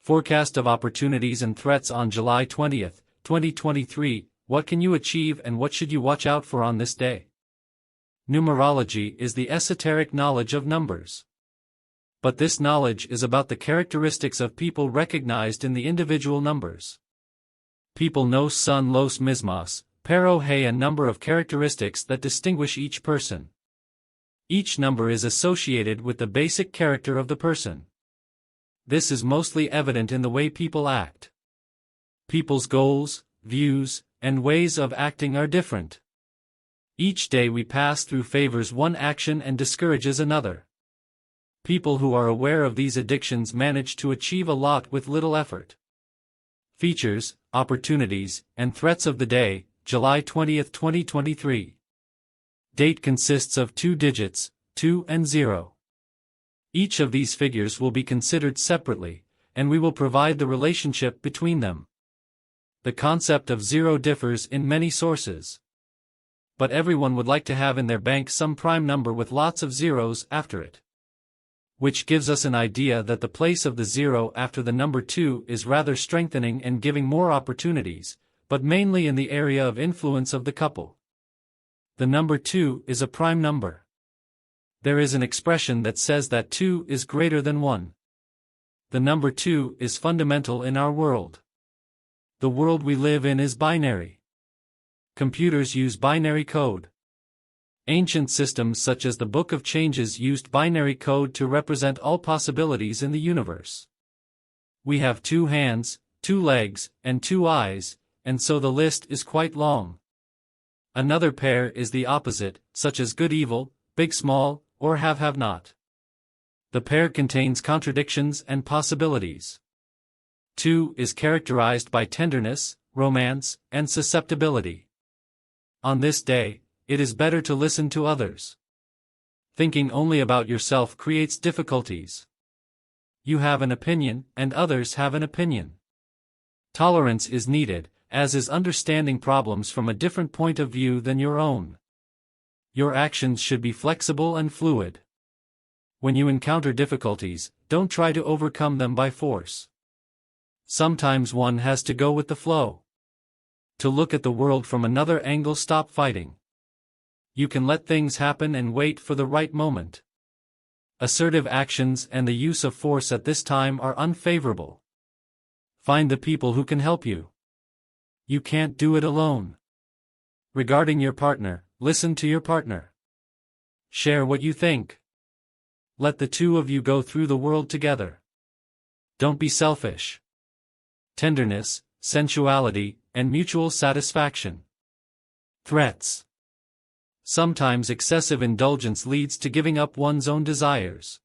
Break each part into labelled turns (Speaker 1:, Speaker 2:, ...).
Speaker 1: Forecast of opportunities and threats on July 20th, 2023. What can you achieve and what should you watch out for on this day? Numerology is the esoteric knowledge of numbers. But this knowledge is about the characteristics of people recognized in the individual numbers. People know son los mismos, pero hay a number of characteristics that distinguish each person. Each number is associated with the basic character of the person. This is mostly evident in the way people act. People's goals, views, and ways of acting are different. Each day we pass through favors one action and discourages another. People who are aware of these addictions manage to achieve a lot with little effort. Features, opportunities, and threats of the day, July 20th, 2023. Date consists of 2 digits, 2 and 0. Each of these figures will be considered separately, and we will provide the relationship between them. The concept of zero differs in many sources. But everyone would like to have in their bank some prime number with lots of zeros after it. Which gives us an idea that the place of the zero after the number 2 is rather strengthening and giving more opportunities, but mainly in the area of influence of the couple. The number 2 is a prime number. There is an expression that says that 2 is greater than 1. The number 2 is fundamental in our world. The world we live in is binary. Computers use binary code. Ancient systems such as the Book of Changes used binary code to represent all possibilities in the universe. We have 2 hands, 2 legs, and 2 eyes, and so the list is quite long. Another pair is the opposite, such as good-evil, big-small, or have-not. The pair contains contradictions and possibilities. 2 is characterized by tenderness, romance, and susceptibility. On this day, it is better to listen to others. Thinking only about yourself creates difficulties. You have an opinion, and others have an opinion. Tolerance is needed, as is understanding problems from a different point of view than your own. Your actions should be flexible and fluid. When you encounter difficulties, don't try to overcome them by force. Sometimes one has to go with the flow. To look at the world from another angle, stop fighting. You can let things happen and wait for the right moment. Assertive actions and the use of force at this time are unfavorable. Find the people who can help you. You can't do it alone. Regarding your partner, listen to your partner. Share what you think. Let the two of you go through the world together. Don't be selfish. Tenderness, sensuality, and mutual satisfaction. Threats. Sometimes excessive indulgence leads to giving up one's own desires.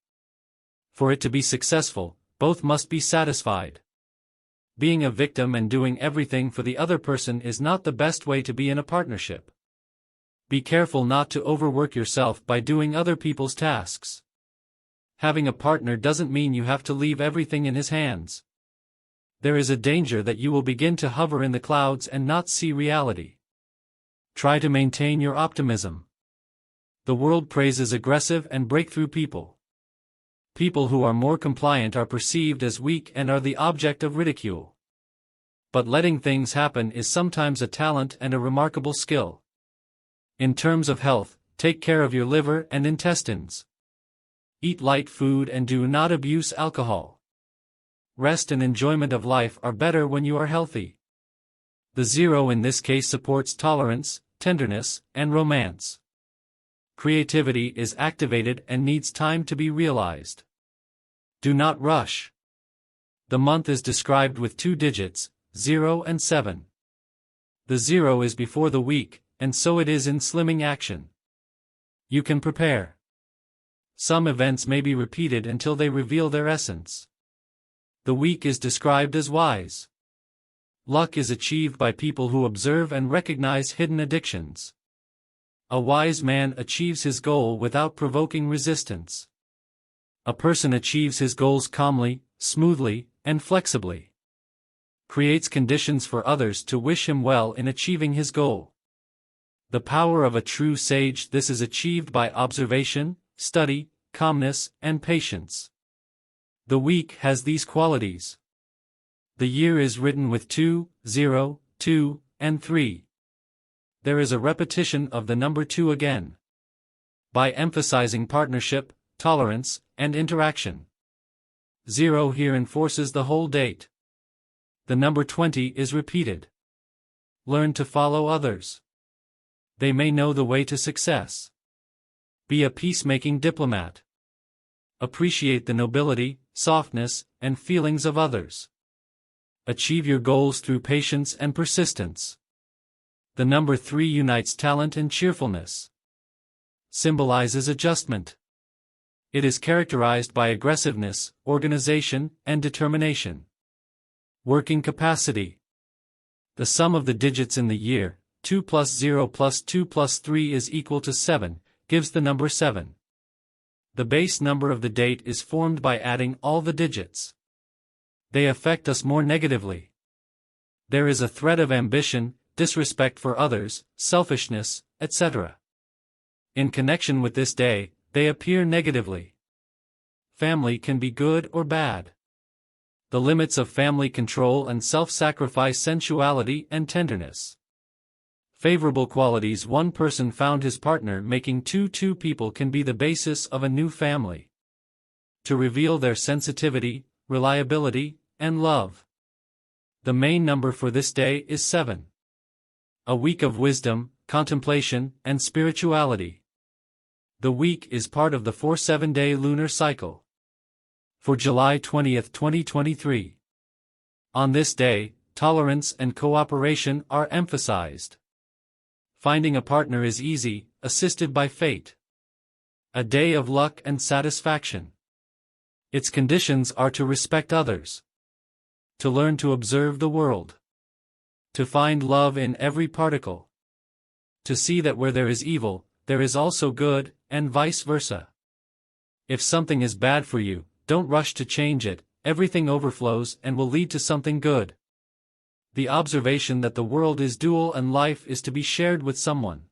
Speaker 1: For it to be successful, both must be satisfied. Being a victim and doing everything for the other person is not the best way to be in a partnership. Be careful not to overwork yourself by doing other people's tasks. Having a partner doesn't mean you have to leave everything in his hands. There is a danger that you will begin to hover in the clouds and not see reality. Try to maintain your optimism. The world praises aggressive and breakthrough people. People who are more compliant are perceived as weak and are the object of ridicule. But letting things happen is sometimes a talent and a remarkable skill. In terms of health, take care of your liver and intestines. Eat light food and do not abuse alcohol. Rest and enjoyment of life are better when you are healthy. The 0 in this case supports tolerance, tenderness, and romance. Creativity is activated and needs time to be realized. Do not rush. The month is described with 2 digits, 0 and 7. The 0 is before the week, and so it is in slimming action. You can prepare. Some events may be repeated until they reveal their essence. The week is described as wise. Luck is achieved by people who observe and recognize hidden addictions. A wise man achieves his goal without provoking resistance. A person achieves his goals calmly, smoothly, and flexibly. Creates conditions for others to wish him well in achieving his goal. The power of a true sage. This is achieved by observation, study, calmness, and patience. The week has these qualities. The year is written with 2, 0, 2, and 3. There is a repetition of the number 2 again. By emphasizing partnership, tolerance, and interaction. 0 here enforces the whole date. The number 20 is repeated. Learn to follow others. They may know the way to success. Be a peacemaking diplomat. Appreciate the nobility, softness, and feelings of others. Achieve your goals through patience and persistence. The number 3 unites talent and cheerfulness. Symbolizes adjustment. It is characterized by aggressiveness, organization, and determination. Working capacity. The sum of the digits in the year, 2 plus 0 plus 2 plus 3 is equal to 7, gives the number 7. The base number of the date is formed by adding all the digits. They affect us more negatively. There is a thread of ambition, disrespect for others, selfishness, etc. In connection with this day, they appear negatively. Family can be good or bad. The limits of family control and self-sacrifice, sensuality and tenderness. Favorable qualities. One person found his partner making two people can be the basis of a new family. To reveal their sensitivity, reliability, and love. The main number for this day is 7. A week of wisdom, contemplation, and spirituality. The week is part of the 4-7-day lunar cycle. For July 20, 2023. On this day, tolerance and cooperation are emphasized. Finding a partner is easy, assisted by fate. A day of luck and satisfaction. Its conditions are to respect others. To learn to observe the world. To find love in every particle. To see that where there is evil, there is also good, and vice versa. If something is bad for you, don't rush to change it, everything overflows and will lead to something good. The observation that the world is dual and life is to be shared with someone.